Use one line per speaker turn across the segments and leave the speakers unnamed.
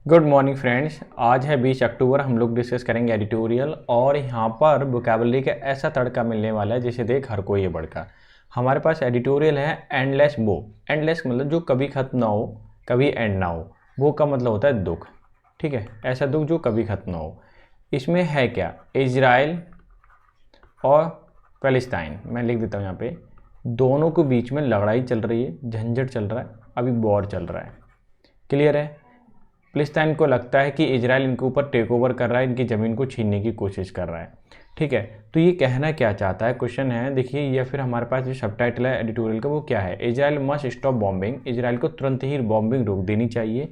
Good morning friends. आज है 20 अक्टूबर। हम लोग डिस्कस करेंगे एडिटोरियल और यहाँ पर वोकैबुलरी का ऐसा तड़का मिलने वाला है जिसे देख हर कोई ये बड़का। हमारे पास एडिटोरियल है एंडलेस बो। एंडलेस मतलब जो कभी ख़त्म ना हो, कभी एंड ना हो। वो का मतलब होता है दुख, ठीक है, ऐसा दुख जो कभी ख़त्म ना हो। इसमें है क्या, इजराइल और पैलेस्टाइन। मैं लिख देता हूँ यहाँ पे, दोनों के बीच में लड़ाई चल रही है, झंझट चल रहा है, अभी वॉर चल रहा है। क्लियर है। पैलेस्टाइन को लगता है कि इजराइल इनके ऊपर टेक ओवर कर रहा है, इनकी ज़मीन को छीनने की कोशिश कर रहा है, ठीक है। तो ये कहना क्या चाहता है, क्वेश्चन है देखिए, या फिर हमारे पास जो सबटाइटल है एडिटोरियल का वो क्या है, Israel must stop bombing. Israel को तुरंत ही बॉम्बिंग रोक देनी चाहिए,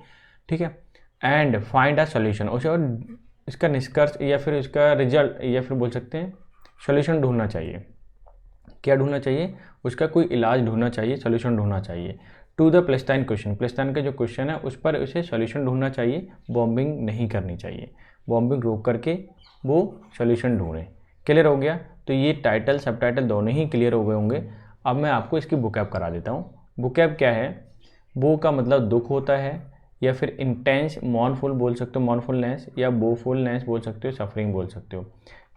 ठीक है। एंड फाइंड अ सोल्यूशन, उसे और इसका निष्कर्ष या फिर इसका रिजल्ट या फिर बोल सकते हैं सोल्यूशन ढूंढना चाहिए। क्या ढूंढना चाहिए, उसका कोई इलाज ढूंढना चाहिए, सोल्यूशन ढूंढना चाहिए। To the Palestine question, Palestine का जो क्वेश्चन है उस पर उसे सोल्यूशन ढूंढना चाहिए, बॉम्बिंग नहीं करनी चाहिए। बॉम्बिंग रोक करके वो सोल्यूशन ढूंढें। क्लियर हो गया। तो ये टाइटल सब टाइटल दोनों ही क्लियर हो गए होंगे। अब मैं आपको इसकी बुकैब करा देता हूँ। बुकैब क्या है, बो का मतलब दुख होता है, या फिर इंटेंस मॉर्नफुल बोल सकते हो, मॉर्नफुलनेस, या बोफुलनेस बोल सकते हो, सफरिंग बोल सकते हो।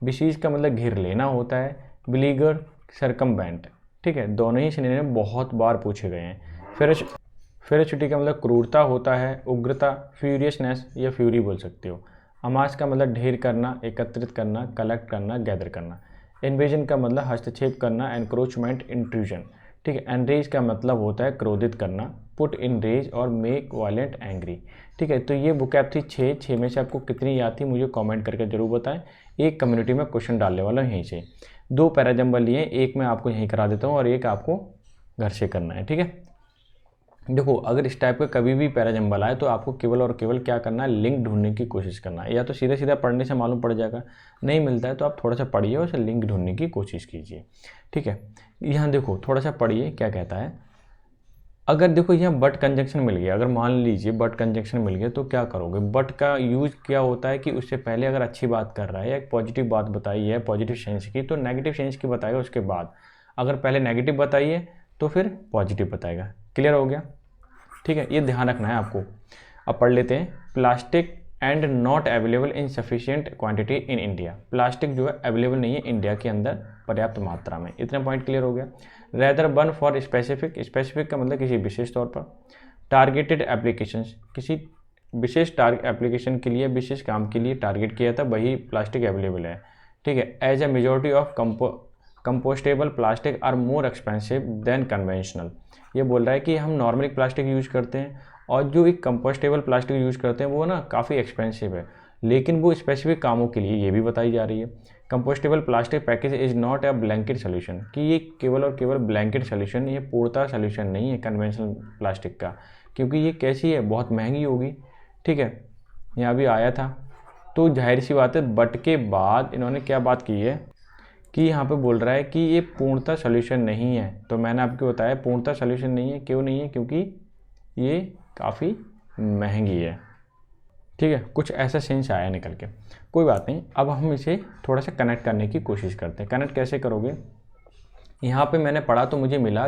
बिसीज का मतलब घेर लेना होता है, बिलीगर सरकमवेंट, ठीक है। दोनों ही सिनोनिम बहुत बार पूछे गए हैं। फेरोसिटी का मतलब क्रूरता होता है, उग्रता, फ्यूरियसनेस या फ्यूरी बोल सकते हो। अमास का मतलब ढेर करना, एकत्रित करना, कलेक्ट करना, गैदर करना। इन्वेजन का मतलब हस्तक्षेप करना, एनक्रोचमेंट, इंट्रूजन, ठीक है। एनरेज का मतलब होता है क्रोधित करना, पुट इन रेज और मेक वायलेंट एंग्री, ठीक है। तो ये बुकैब थी 6 में से आपको कितनी याद थी मुझे कमेंट करके जरूर बताएं। एक कम्युनिटी में क्वेश्चन डालने वाला हूँ यहीं से। 2 पैराजम्बल लिए, एक मैं आपको यहीं करा देता हूँ और एक आपको घर से करना है, ठीक है। देखो, अगर इस टाइप का कभी भी पैराजम्बल आए तो आपको केवल और केवल क्या करना है, लिंक ढूंढने की कोशिश करना है। या तो सीधा सीधा पढ़ने से मालूम पड़ जाएगा, नहीं मिलता है तो आप थोड़ा सा पढ़िए और उसे लिंक ढूंढने की कोशिश कीजिए, ठीक है। यहाँ देखो थोड़ा सा पढ़िए क्या कहता है। अगर देखो यहाँ बट कंजंक्शन मिल गया, अगर मान लीजिए बट कंजंक्शन मिल गया तो क्या करोगे। बट का यूज क्या होता है कि उससे पहले अगर अच्छी बात कर रहा है या एक पॉजिटिव बात बताई है पॉजिटिव सेंस की, तो नेगेटिव सेंस की बताएगा उसके बाद। अगर पहले नेगेटिव बताइए तो फिर पॉजिटिव बताएगा। क्लियर हो गया, ठीक है। ये ध्यान रखना है आपको। अब पढ़ लेते हैं। Plastic and not available in sufficient quantity in India. Plastic जो है अवेलेबल नहीं है इंडिया के अंदर पर्याप्त मात्रा में। इतना पॉइंट क्लियर हो गया। Rather burn for specific, specific का मतलब किसी विशेष तौर पर। टारगेटेड एप्लीकेशंस, किसी विशेष एप्लीकेशन के लिए, विशेष काम के लिए टारगेट किया था, वही प्लास्टिक अवेलेबल है, ठीक है। As a majority of compostable plastic are more expensive than conventional. ये बोल रहा है कि हम नॉर्मली प्लास्टिक यूज़ करते हैं और जो एक कंपोस्टेबल प्लास्टिक यूज़ करते हैं वो ना काफ़ी एक्सपेंसिव है, लेकिन वो स्पेसिफिक कामों के लिए, ये भी बताई जा रही है। Compostable plastic package is not a blanket solution, कि ये केवल और केवल ब्लैंकेट सोल्यूशन, ये पूर्णतः सोल्यूशन नहीं है कन्वेंशनल प्लास्टिक का, क्योंकि ये कैसी है, बहुत महंगी होगी, ठीक है। यहाँ भी आया था। तो जाहिर सी बात है बट के बाद इन्होंने क्या बात की है कि यहाँ पे बोल रहा है कि ये पूर्णतः सोल्यूशन नहीं है। तो मैंने आपको बताया पूर्णतः सोल्यूशन नहीं है। क्यों नहीं है, क्योंकि ये काफ़ी महंगी है, ठीक है। कुछ ऐसा सेंस आया निकल के, कोई बात नहीं। अब हम इसे थोड़ा सा कनेक्ट करने की कोशिश करते हैं। कनेक्ट कैसे करोगे, यहाँ पे मैंने पढ़ा तो मुझे मिला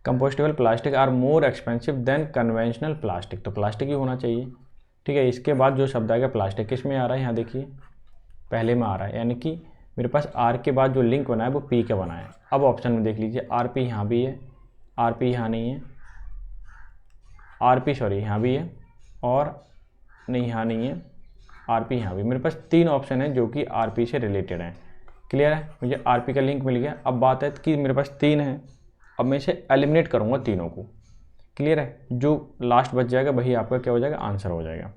compostable plastic are more expensive than conventional plastic, तो प्लास्टिक ही होना चाहिए, ठीक है। इसके बाद जो शब्द आएगा प्लास्टिक, किस में आ रहा है, यहाँ देखिए पहले में आ रहा है, यानी कि मेरे पास आर के बाद जो लिंक बना है वो पी का बना है। अब ऑप्शन में देख लीजिए, आर पी यहाँ भी है, आर पी यहाँ नहीं है, आर पी सॉरी यहाँ भी है, और नहीं यहाँ नहीं है, आर पी यहाँ भी। मेरे पास 3 ऑप्शन है जो कि आर पी से रिलेटेड हैं। क्लियर है, मुझे आर पी का लिंक मिल गया। अब बात है कि मेरे पास 3 है, अब मैं इसे एलिमिनेट करूँगा तीनों को। क्लियर है, जो लास्ट बच जाएगा वही आपका क्या हो जाएगा, आंसर हो जाएगा।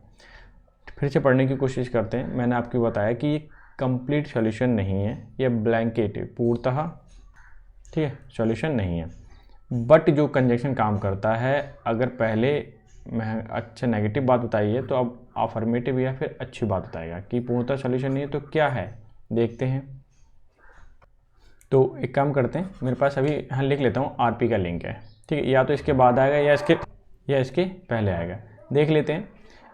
फिर से पढ़ने की कोशिश करते हैं। मैंने आपको बताया कि ये कंप्लीट सॉल्यूशन नहीं है, ये ब्लैंकेट पूर्णतः, ठीक है, सॉल्यूशन नहीं है। बट जो कंजंक्शन काम करता है, अगर पहले मैं अच्छा नेगेटिव बात बताई है तो अब अफर्मेटिव या फिर अच्छी बात बताएगा कि पूर्णतः सॉल्यूशन नहीं है तो क्या है, देखते हैं। तो एक काम करते हैं, मेरे पास अभी यहाँ लिख लेता हूँ आरपी का लिंक है, ठीक है। या तो इसके बाद आएगा या इसके पहले आएगा, देख लेते हैं।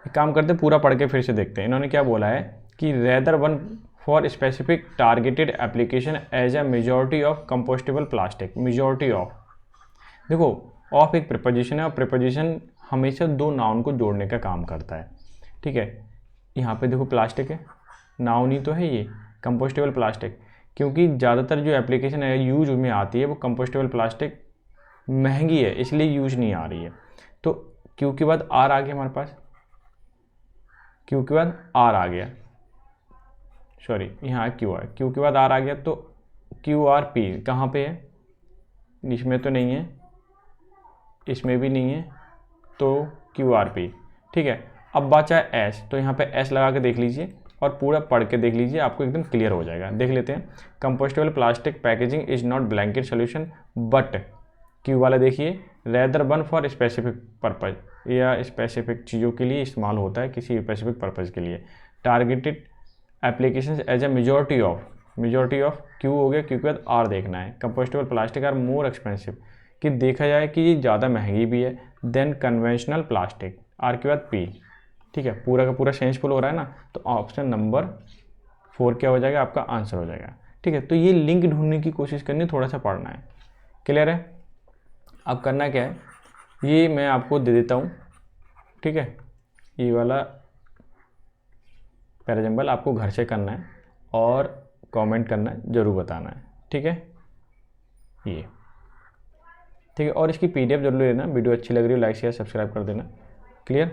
एक काम करते हैं, पूरा पढ़ के फिर से देखते हैं। इन्होंने क्या बोला है कि rather one for specific targeted application as a majority of compostable plastic. Majority of, देखो ऑफ एक प्रिपोजिशन है और प्रिपोजिशन हमेशा 2 नाउन को जोड़ने का काम करता है। ठीक है। यहाँ पे देखो प्लास्टिक है, नाउनी तो है ये कंपोस्टेबल प्लास्टिक, क्योंकि ज़्यादातर जो एप्लीकेशन है यूज में आती है वो कंपोस्टेबल प्लास्टिक महंगी है इसलिए यूज नहीं आ रही है। तो क्यू के बाद आर आ गया हमारे पास, क्यू के बाद आर आ गया, सॉरी यहाँ क्यू आर, क्यू के बाद आर आ गया। तो क्यू आर पी कहाँ पे है, इसमें तो नहीं है, इसमें भी नहीं है, तो क्यू आर पी, ठीक है। अब बचा एस, तो यहाँ पे एस लगा के देख लीजिए और पूरा पढ़ के देख लीजिए, आपको एकदम क्लियर हो जाएगा। देख लेते हैं। Compostable plastic packaging is not blanket solution but, Q वाला देखिए, rather one for specific purpose, या स्पेसिफिक चीज़ों के लिए इस्तेमाल होता है किसी स्पेसिफिक पर्पज़ के लिए। Targeted application as a majority of क्यू हो गया, क्यू के बाद आर देखना है। Compostable plastic are more expensive, कि देखा जाए कि ये ज़्यादा महंगी भी है देन कन्वेंशनल प्लास्टिक, आर के बाद पी, ठीक है। पूरा का पूरा सेंसफुल हो रहा है ना, तो ऑप्शन नंबर 4 क्या हो जाएगा, आपका आंसर हो जाएगा, ठीक है। तो ये लिंक ढूंढने की कोशिश करनी, थोड़ा सा पढ़ना है, क्लियर है। अब करना क्या है, ये मैं आपको दे देता हूँ, ठीक है। ये वाला पैराजम्बल आपको घर से करना है और कमेंट करना है, ज़रूर बताना है, ठीक है। ये ठीक है, और इसकी पीडीएफ जरूर लेना। वीडियो अच्छी लग रही है लाइक शेयर सब्सक्राइब कर देना, क्लियर।